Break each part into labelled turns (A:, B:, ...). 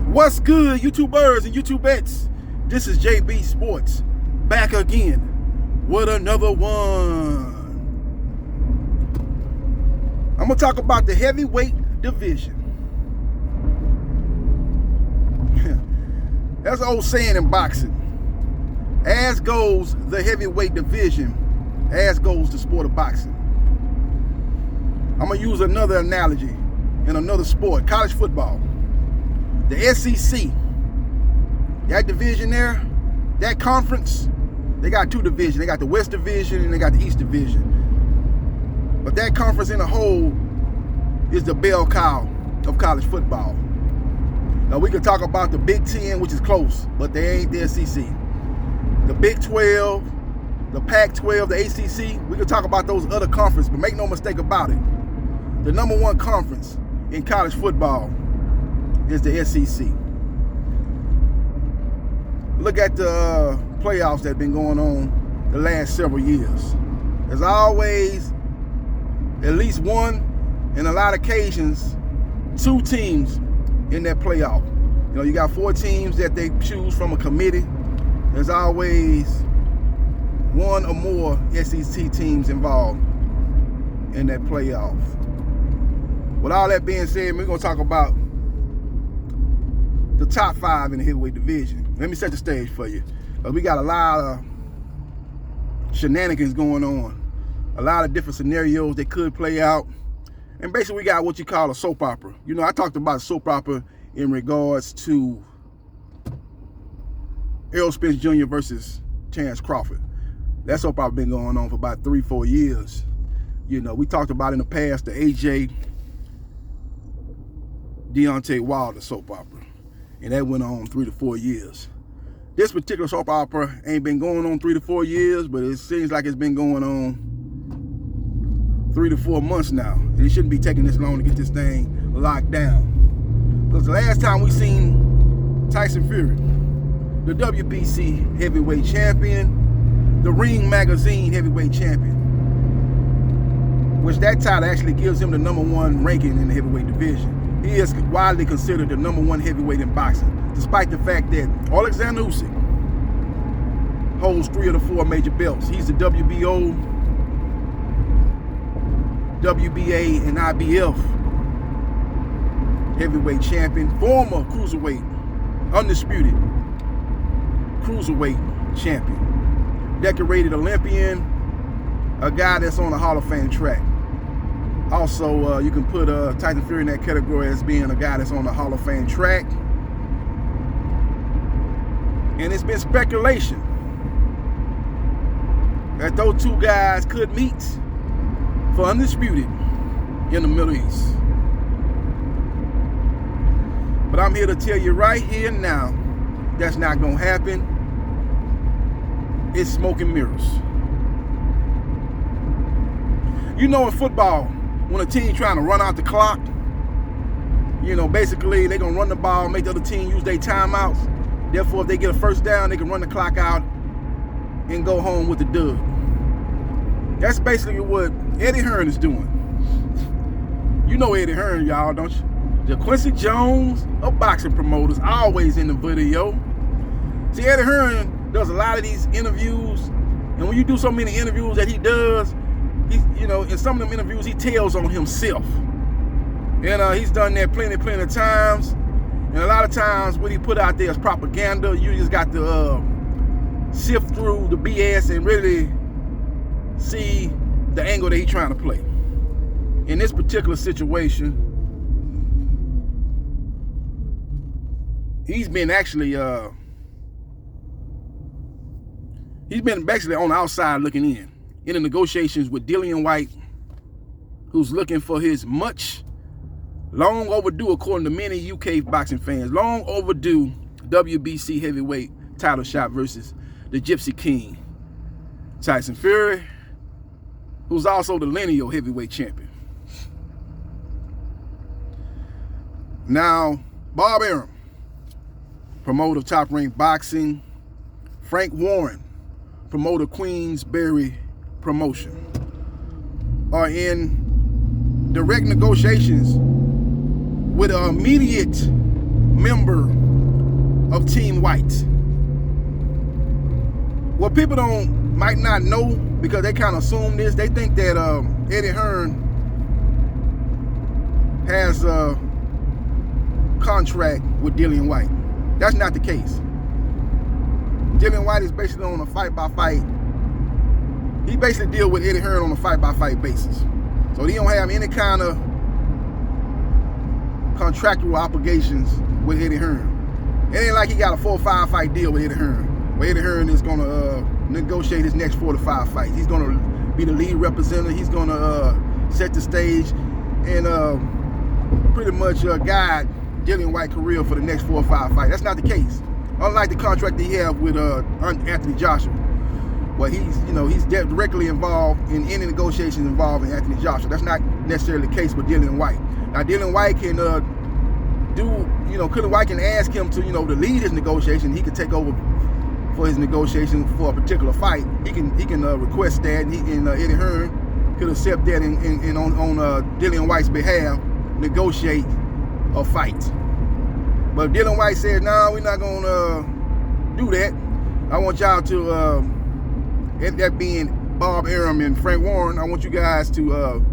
A: What's good, YouTubers and YouTubettes? This is JBsports back again with another one. I'm gonna talk about the heavyweight division. That's an old saying in boxing. As goes the heavyweight division, as goes the sport of boxing. I'm gonna use another analogy in another sport, college football. The SEC, that division there, that conference, they got two divisions. They got the West Division and they got the East Division. But that conference in a whole is the bell cow of college football. Now we can talk about the Big Ten, which is close, but they ain't the SEC. The Big 12, the Pac-12, the ACC, we can talk about those other conferences, but make no mistake about it. The number one conference in college football is the SEC. Look at the playoffs that have been going on the last several years. There's always at least one, and a lot of occasions, two teams in that playoff. You know, you got 4 teams that they choose from a committee. There's always one or more SEC teams involved in that playoff. With all that being said, we're going to talk about the top 5 in the heavyweight division. Let me set the stage for you. We got a lot of shenanigans going on, a lot of different scenarios that could play out, and basically we got what you call a soap opera. You know, I talked about soap opera in regards to Errol Spence Jr. versus Terrence Crawford. That soap opera been going on for about 3-4 years. You know, we talked about in the past the AJ Deontay Wilder soap opera, and that went on 3 to 4 years. This particular soap opera ain't been going on 3 to 4 years, but it seems like it's been going on 3 to 4 months now, and it shouldn't be taking this long to get this thing locked down. Because the last time we seen Tyson Fury, the WBC heavyweight champion, the Ring Magazine heavyweight champion, which that title actually gives him the #1 ranking in the heavyweight division. He is widely considered the #1 heavyweight in boxing, despite the fact that Alexander Usyk holds 3 of the 4 major belts. He's the WBO, WBA, and IBF heavyweight champion, former cruiserweight, undisputed cruiserweight champion, decorated Olympian, a guy that's on the Hall of Fame track. Also, you can put Tyson Fury in that category as being a guy that's on the Hall of Fame track. And it's been speculation that those two guys could meet for undisputed in the Middle East. But I'm here to tell you right here and now, that's not going to happen. It's smoke and mirrors. You know, in football, when a team trying to run out the clock, you know, basically they're going to run the ball, make the other team use their timeouts. Therefore, if they get a first down, they can run the clock out and go home with the dub. That's basically what Eddie Hearn is doing. You know Eddie Hearn, y'all, don't you? The Quincy Jones of boxing promoters, always in the video. See, Eddie Hearn does a lot of these interviews, and when you do so many interviews that he does, you know, in some of them interviews, he tells on himself. And he's done that plenty of times. And a lot of times what he put out there is propaganda. You just got to sift through the BS and really see the angle that he's trying to play. In this particular situation, he's been basically on the outside looking in the negotiations with Dillian Whyte, who's looking for his much long overdue, according to many UK boxing fans, long overdue WBC heavyweight title shot versus the Gypsy King, Tyson Fury, who's also the lineal heavyweight champion. Now, Bob Arum, promoter of Top Rank Boxing, Frank Warren, promoter Queensberry Promotion, are in direct negotiations with an immediate member of Team White. What people might not know, because they kind of assume this, they think that Eddie Hearn has a contract with Dillian Whyte. That's not the case. Dillian Whyte is basically on a fight-by-fight. He basically deals with Eddie Hearn on a fight-by-fight basis. So he don't have any kind of contractual obligations with Eddie Hearn. It ain't like he got a 4 or 5 fight deal with Eddie Hearn, where Eddie Hearn is going to negotiate his next 4 to 5 fights. He's going to be the lead representative. He's going to set the stage and pretty much guide Dillian Whyte's career for the next 4 or 5 fights. That's not the case. Unlike the contract that he had with Anthony Joshua, where he's directly involved in any negotiations involving Anthony Joshua. That's not necessarily the case with Dillian Whyte. Now Dillian Whyte can White can ask him to to lead his negotiation. He can take over for his negotiation for a particular fight. He can request that, and Eddie Hearn could accept that and on Dillian Whyte's behalf negotiate a fight. But Dillian Whyte said, "Nah, we're not gonna do that. I want y'all to, that being Bob Arum and Frank Warren, I want you guys to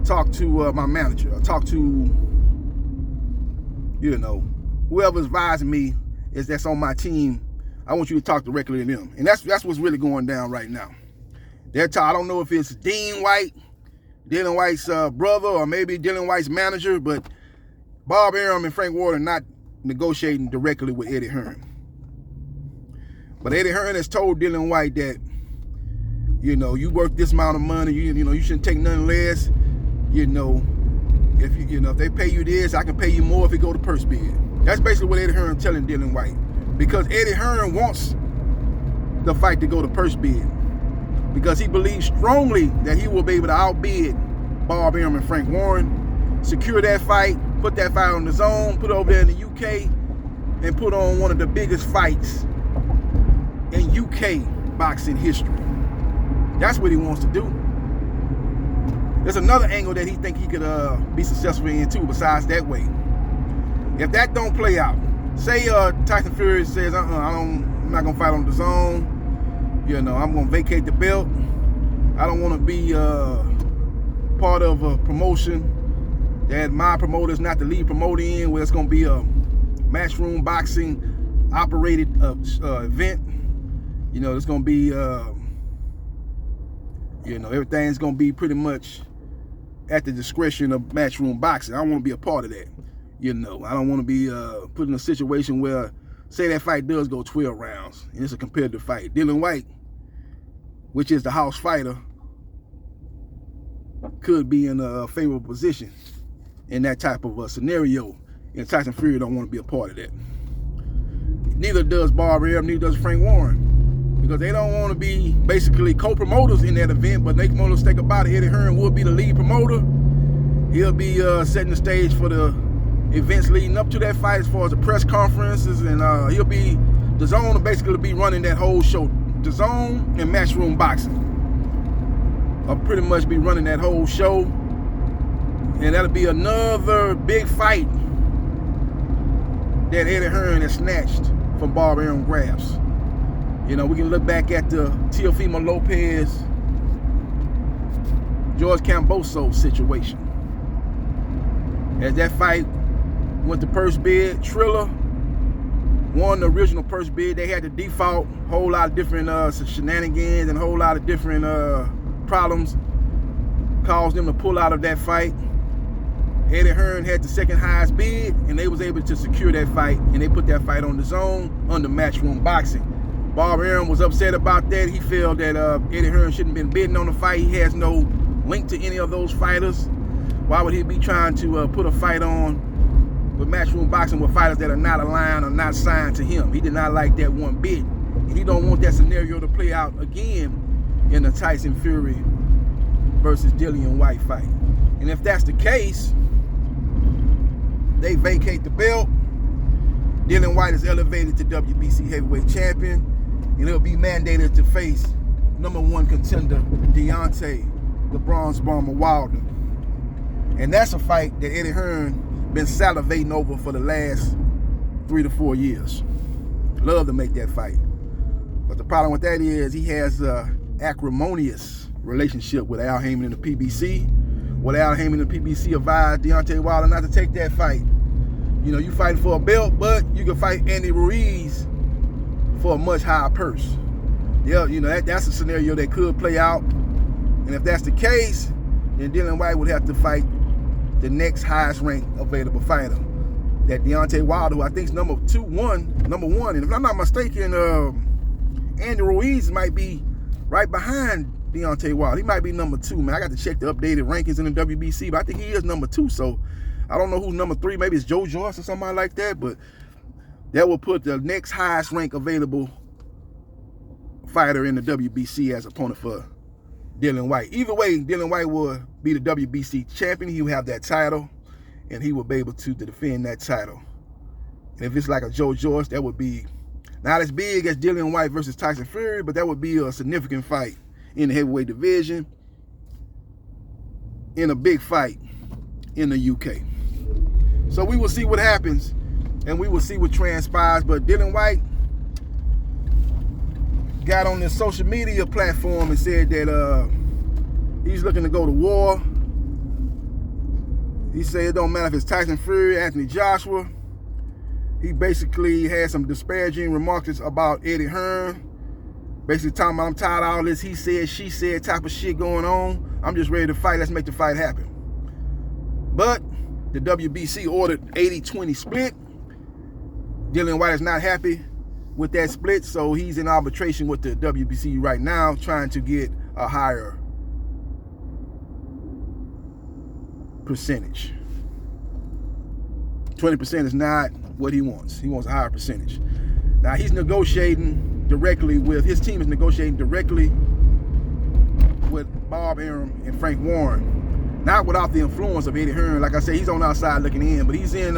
A: talk to my manager, or talk to whoever's advising me that's on my team. I want you to talk directly to them." And that's what's really going down right now. I don't know if it's Dean Whyte, Dillian Whyte's brother, or maybe Dillian Whyte's manager, but Bob Arum and Frank Ward are not negotiating directly with Eddie Hearn. But Eddie Hearn has told Dillian Whyte that, you worth this amount of money, you shouldn't take nothing less. If they pay you this, I can pay you more if it go to purse bid. That's basically what Eddie Hearn telling Dillian Whyte, because Eddie Hearn wants the fight to go to purse bid, because he believes strongly that he will be able to outbid Bob Arum and Frank Warren, secure that fight, put that fight on the zone, put it over there in the UK, and put on one of the biggest fights in UK boxing history. That's what he wants to do. There's another angle that he think he could be successful in too, besides that way. If that don't play out, say Tyson Fury says, I'm not gonna fight on the zone. I'm gonna vacate the belt. I don't want to be part of a promotion that my promoter is not the lead promoter in, where it's gonna be a matchroom boxing operated event. It's gonna be everything's gonna be pretty much at the discretion of matchroom boxing. I don't want to be a part of that. I don't want to be put in a situation where, say that fight does go 12 rounds and it's a competitive fight. Dillian Whyte, which is the house fighter, could be in a favorable position in that type of a scenario, and Tyson Fury don't want to be a part of that. Neither does Bob Arum, neither does Frank Warren, because they don't want to be basically co-promoters in that event. But make no mistake about it, Eddie Hearn will be the lead promoter. He'll be setting the stage for the events leading up to that fight, as far as the press conferences, and he'll be the zone will basically be running that whole show. The zone and matchroom boxing will pretty much be running that whole show. And that'll be another big fight that Eddie Hearn has snatched from Bob Arum grabs. We can look back at the Teofimo Lopez, George Camboso situation. As that fight went to purse bid, Triller won the original purse bid. They had to default, whole lot of different shenanigans and a whole lot of different problems caused them to pull out of that fight. Eddie Hearn had the second highest bid, and they was able to secure that fight, and they put that fight on the zone under matchroom boxing. Bob Arum was upset about that. He felt that Eddie Hearn shouldn't have been bidding on the fight. He has no link to any of those fighters. Why would he be trying to put a fight on with matchroom boxing with fighters that are not aligned or not signed to him? He did not like that one bit, and he don't want that scenario to play out again in the Tyson Fury versus Dillian Whyte fight. And if that's the case, they vacate the belt. Dillian Whyte is elevated to WBC heavyweight champion, and he'll be mandated to face #1 contender Deontay the Bronze Bomber Wilder. And that's a fight that Eddie Hearn been salivating over for the last 3 to 4 years. Love to make that fight. But the problem with that is he has an acrimonious relationship with Al Haymon and the PBC. Well, Al Haymon and the PBC advised Deontay Wilder not to take that fight. You know, you fighting for a belt, but you can fight Andy Ruiz for a much higher purse. Yeah, you know, that's a scenario that could play out. And if that's the case, then Dillian Whyte would have to fight the next highest ranked available fighter. That Deontay Wilder, who I think is number one. And if I'm not mistaken, Andy Ruiz might be right behind Deontay Wilder. He might be number 2, man. I got to check the updated rankings in the WBC, but I think he is number 2. So I don't know who's number 3. Maybe it's Joe Joyce or somebody like that, but that will put the next highest rank available fighter in the WBC as opponent for Dillian Whyte. Either way, Dillian Whyte will be the WBC champion. He will have that title, and he will be able to defend that title. And if it's like a Joe Joyce, that would be not as big as Dillian Whyte versus Tyson Fury, but that would be a significant fight in the heavyweight division, in a big fight in the UK. So we will see what happens, and we will see what transpires. But Dillian Whyte got on this social media platform and said that he's looking to go to war. He said it don't matter if it's Tyson Fury, Anthony Joshua. He basically had some disparaging remarks about Eddie Hearn. Basically talking about, I'm tired of all this he said, she said type of shit going on. I'm just ready to fight. Let's make the fight happen. But the WBC ordered 80-20 split. Dillian Whyte is not happy with that split, so he's in arbitration with the WBC right now, trying to get a higher percentage. 20% is not what he wants. He wants a higher percentage. Now he's negotiating directly with, his team is negotiating directly with Bob Arum and Frank Warren. Not without the influence of Eddie Hearn. Like I said, he's on the outside looking in, but he's in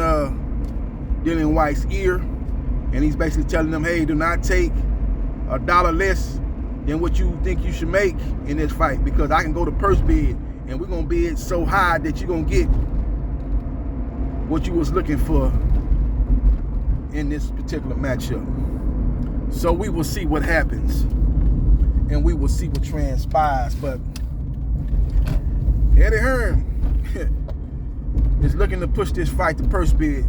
A: Dillian Whyte's ear, and he's basically telling them, hey, do not take $1 less than what you think you should make in this fight, because I can go to purse bid, and we're gonna bid so high that you're gonna get what you was looking for in this particular matchup. So we will see what happens, and we will see what transpires. But Eddie Hearn is looking to push this fight to purse bid,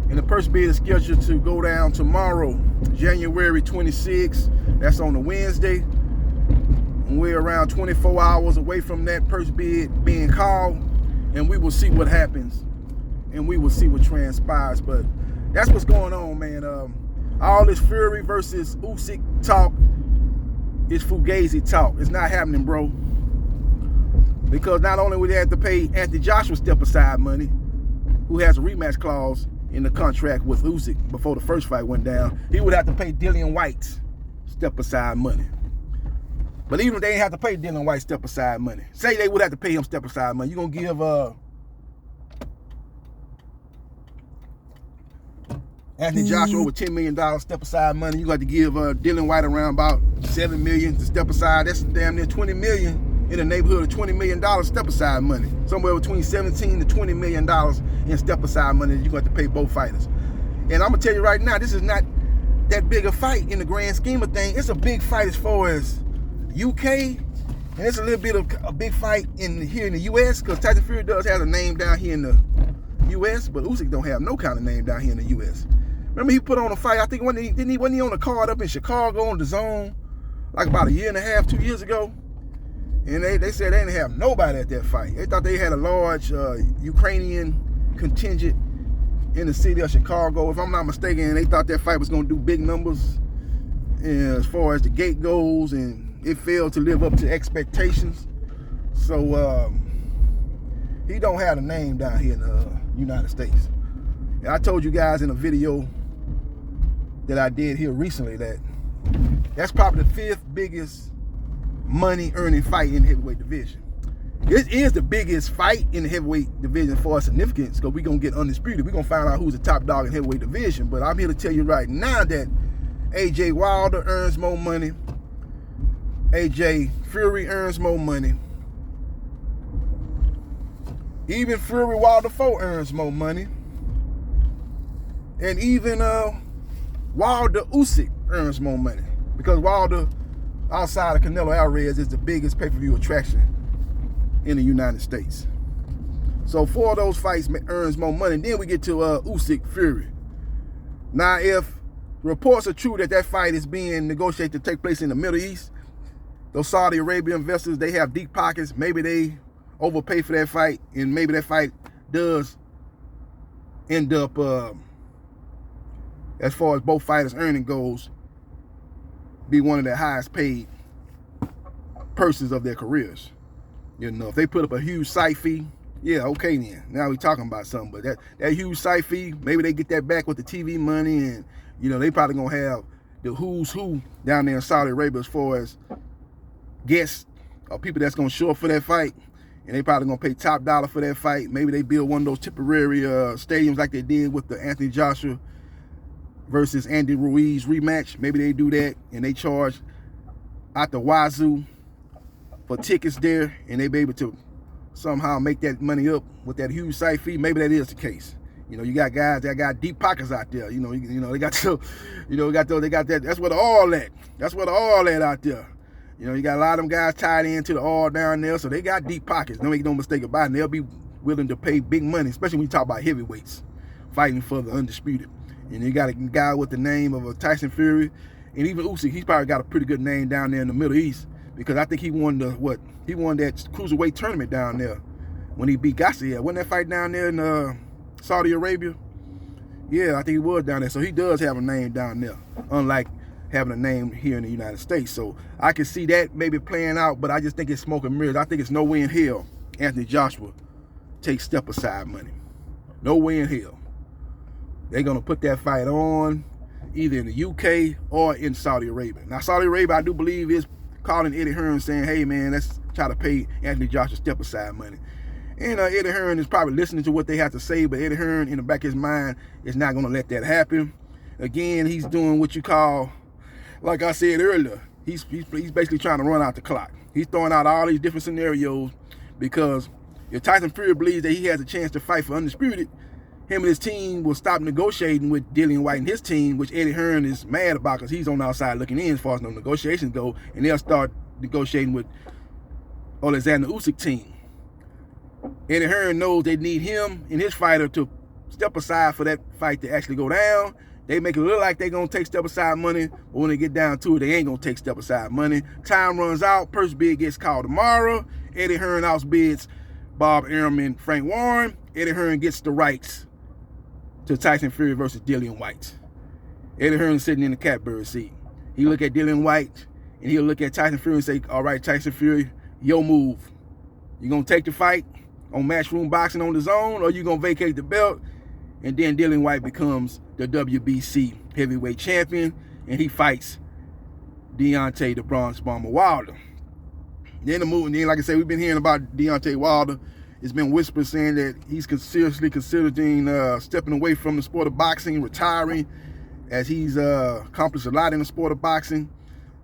A: and the purse bid is scheduled to go down tomorrow, January 26th. That's on a Wednesday, and we're around 24 hours away from that purse bid being called, and we will see what happens, and we will see what transpires. But that's what's going on, man. All this Fury versus Usyk talk is fugazi talk. It's not happening, bro. Because not only would they have to pay Anthony Joshua step-aside money, who has a rematch clause in the contract with Usyk before the first fight went down, he would have to pay Dillian Whyte step-aside money. But even if they didn't have to pay Dillian Whyte step-aside money, say they would have to pay him step-aside money, you're going to give Anthony Joshua over $10 million step-aside money. You got to give Dillian Whyte around about $7 million to step-aside. That's damn near $20 million. In the neighborhood of $20 million step-aside money. Somewhere between $17 to $20 million in step-aside money you're going to pay both fighters. And I'm going to tell you right now, this is not that big a fight in the grand scheme of things. It's a big fight as far as UK, and it's a little bit of a big fight here in the US, because Tyson Fury does have a name down here in the US, but Usyk don't have no kind of name down here in the US. Remember, he put on a fight, I think, wasn't he on a card up in Chicago on the Zone, like about 1.5 years, 2 years ago? And they said they didn't have nobody at that fight. They thought they had a large Ukrainian contingent in the city of Chicago. If I'm not mistaken, they thought that fight was going to do big numbers as far as the gate goes, and it failed to live up to expectations. So he don't have a name down here in the United States. And I told you guys in a video that I did here recently that that's probably the 5th biggest money earning fight in the heavyweight division. It is the biggest fight in the heavyweight division for significance, because we're going to get undisputed. We're going to find out who's the top dog in heavyweight division. But I'm here to tell you right now that AJ Wilder earns more money. AJ Fury earns more money. Even Fury Wilder 4 earns more money. And even Wilder Usyk earns more money because Wilder, outside of Canelo Alvarez, is the biggest pay-per-view attraction in the United States. So 4 of those fights earns more money. And then we get to Usyk Fury. Now, if reports are true that that fight is being negotiated to take place in the Middle East, those Saudi Arabia investors, they have deep pockets. Maybe they overpay for that fight, and maybe that fight does end up, as far as both fighters' earning goes, be one of the highest paid purses of their careers. You know, if they put up a huge site fee, yeah, okay then. Now we're talking about something. But that huge site fee, maybe they get that back with the TV money, and you know, they probably gonna have the who's who down there in Saudi Arabia as far as guests or people that's gonna show up for that fight, and they probably gonna pay top dollar for that fight. Maybe they build one of those temporary stadiums like they did with the Anthony Joshua versus Andy Ruiz rematch. Maybe they do that, and they charge out the wazoo for tickets there, and they be able to somehow make that money up with that huge site fee. Maybe that is the case. You know, you got guys that got deep pockets out there. You know, they got to, they got that. That's where the oil at. That's where the oil at out there. You know, you got a lot of them guys tied into the oil down there, so they got deep pockets. Don't make no mistake about it. And they'll be willing to pay big money, especially when you talk about heavyweights fighting for the undisputed. And you got a guy with the name of Tyson Fury, and even Usyk. He's probably got a pretty good name down there in the Middle East because I think he won that cruiserweight tournament down there when he beat Garcia. Wasn't that fight down there in Saudi Arabia? Yeah, I think he was down there. So he does have a name down there, unlike having a name here in the United States. So I can see that maybe playing out, but I just think it's smoke and mirrors. I think it's no way in hell Anthony Joshua takes step-aside money. No way in hell. They're going to put that fight on either in the UK or in Saudi Arabia. Now, Saudi Arabia, I do believe, is calling Eddie Hearn saying, hey, man, let's try to pay Anthony Joshua step-aside money. And Eddie Hearn is probably listening to what they have to say, but Eddie Hearn, in the back of his mind, is not going to let that happen. Again, he's doing what you call, like I said earlier, he's basically trying to run out the clock. He's throwing out all these different scenarios because if Tyson Fury believes that he has a chance to fight for undisputed, him and his team will stop negotiating with Dillian-Whyte and his team, which Eddie Hearn is mad about because he's on the outside looking in as far as no negotiations go, and they'll start negotiating with Alexander Usyk team. Eddie Hearn knows they need him and his fighter to step aside for that fight to actually go down. They make it look like they're going to take step-aside money, but when they get down to it, they ain't going to take step-aside money. Time runs out. Purse bid gets called tomorrow. Eddie Hearn outbids Bob Arum and Frank Warren. Eddie Hearn gets the rights to Tyson Fury versus Dillian-Whyte. Eddie Hearn is sitting in the catbird seat. He look at Dillian-Whyte, and he'll look at Tyson Fury and say, all right, Tyson Fury, your move. You going to take the fight on Matchroom Boxing on the zone, or you going to vacate the belt? And then Dillian-Whyte becomes the WBC heavyweight champion, and he fights Deontay the Bronx Bomber Wilder. Then like I said, we've been hearing about Deontay Wilder. It's been whispered saying that he's seriously considering stepping away from the sport of boxing, retiring, as he's accomplished a lot in the sport of boxing.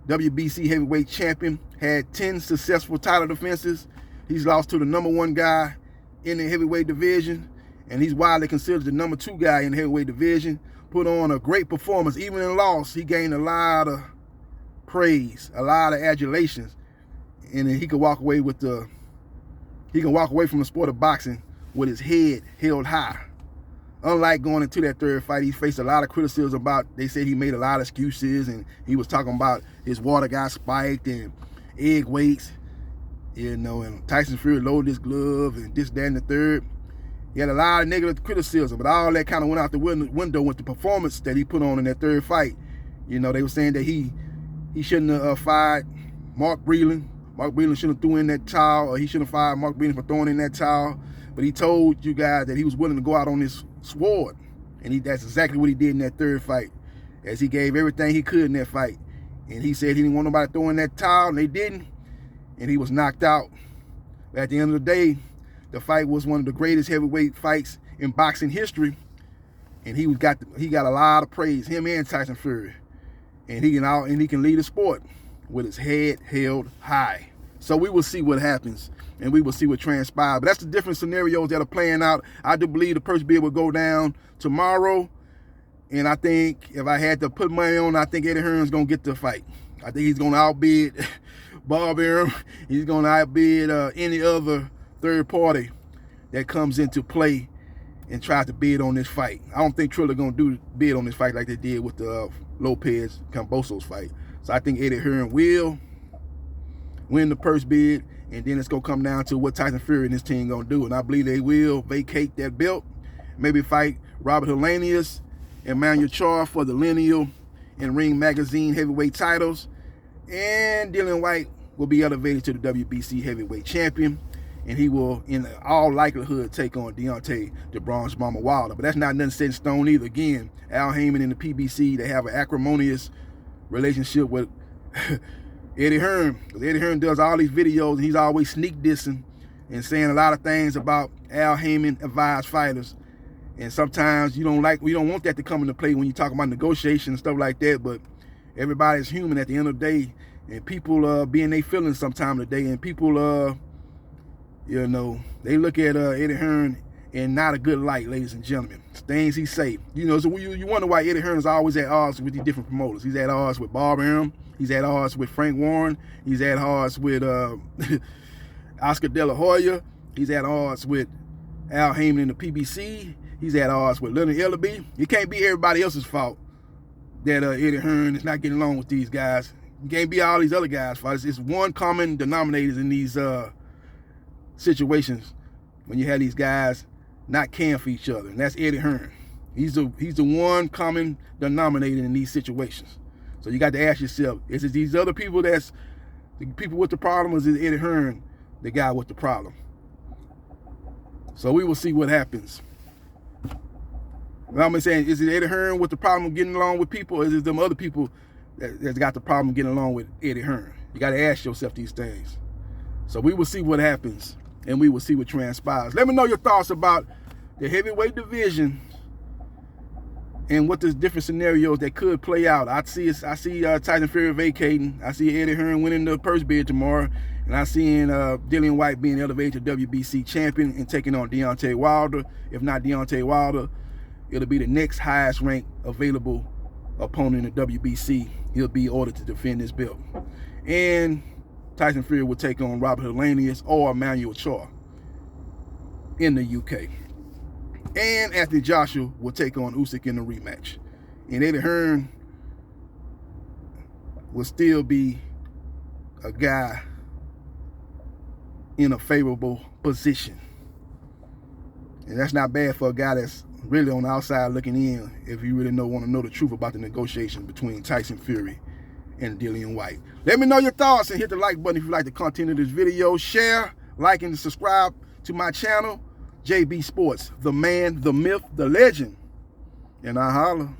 A: WBC heavyweight champion, had 10 successful title defenses. He's lost to the #1 guy in the heavyweight division, and he's widely considered the #2 guy in the heavyweight division. Put on a great performance. Even in loss, he gained a lot of praise, a lot of adulations, and he could walk away with from the sport of boxing with his head held high. Unlike going into that third fight, he faced a lot of criticism about, they said he made a lot of excuses, and he was talking about his water got spiked and egg weights, and Tyson Fury loaded his glove and this, that, and the third. He had a lot of negative criticism, but all that kind of went out the window with the performance that he put on in that third fight. They were saying that he shouldn't have fired Mark Breland. Mark Breland shouldn't have threw in that towel, or he shouldn't have fired Mark Breland for throwing in that towel. But he told you guys that he was willing to go out on his sword, and that's exactly what he did in that third fight, as he gave everything he could in that fight. And he said he didn't want nobody throwing that towel, and they didn't, and he was knocked out. But at the end of the day, the fight was one of the greatest heavyweight fights in boxing history, and he got a lot of praise, him and Tyson Fury, and he can lead the sport with his head held high. So we will see what happens, and we will see what transpires. But that's the different scenarios that are playing out. I do believe the purse bid will go down tomorrow, And I think if I had to put money on, I think Eddie Hearn's going to get the fight. I think he's going to outbid Bob Arum. He's going to outbid any other third party that comes into play and tries to bid on this fight. I don't think Triller going to bid on this fight like they did with the Lopez Cambosos fight. So I think Eddie Hearn will win the purse bid, and then it's going to come down to what Tyson Fury and his team going to do. And I believe they will vacate that belt, maybe fight Robert Helenius and Manuel Char for the lineal and Ring Magazine heavyweight titles. And Dillian Whyte will be elevated to the WBC heavyweight champion. And he will, in all likelihood, take on Deontay the Bronze Bomber Wilder. But that's not nothing set in stone either. Again, Al Heyman and the PBC, they have an acrimonious relationship with Eddie Hearn. Because Eddie Hearn does all these videos, and he's always sneak dissing and saying a lot of things about Al Heyman advised fighters. And sometimes we don't want that to come into play when you talk about negotiation and stuff like that. But everybody's human at the end of the day, and people be in their feelings sometime of the day, and people you know, they look at Eddie Hearn in not a good light, ladies and gentlemen. Things he say. You know, so you wonder why Eddie Hearn is always at odds with these different promoters. He's at odds with Bob Arum. He's at odds with Frank Warren. He's at odds with Oscar De La Hoya. He's at odds with Al Heyman and the PBC. He's at odds with Leonard Ellerby. It can't be everybody else's fault that Eddie Hearn is not getting along with these guys. It can't be all these other guys' fault. It's one common denominator in these situations when you have these guys not caring for each other, and that's Eddie Hearn. He's the one common denominator in these situations. So you got to ask yourself, is it these other people that's the people with the problem, or is it Eddie Hearn the guy with the problem? So we will see what happens. Well, I'm saying, is it Eddie Hearn with the problem getting along with people, or is it them other people that's got the problem getting along with Eddie Hearn? You got to ask yourself these things. So we will see what happens, and we will see what transpires. Let me know your thoughts about the heavyweight division and what the different scenarios that could play out. I see Tyson Fury vacating. I see Eddie Hearn winning the purse bid tomorrow, and I see Dillian Whyte being elevated to WBC champion and taking on Deontay Wilder. If not Deontay Wilder, it'll be the next highest ranked available opponent in the WBC. He'll be ordered to defend his belt. And Tyson Fury will take on Robert Helenius or Manuel Char in the UK. And Anthony Joshua will take on Usyk in the rematch. And Eddie Hearn will still be a guy in a favorable position. And that's not bad for a guy that's really on the outside looking in, if you really want to know the truth about the negotiations between Tyson Fury and Dillian Whyte. Let me know your thoughts and hit the like button if you like the content of this video. Share, like, and subscribe to my channel, JB Sports, the man, the myth, the legend. And I holla.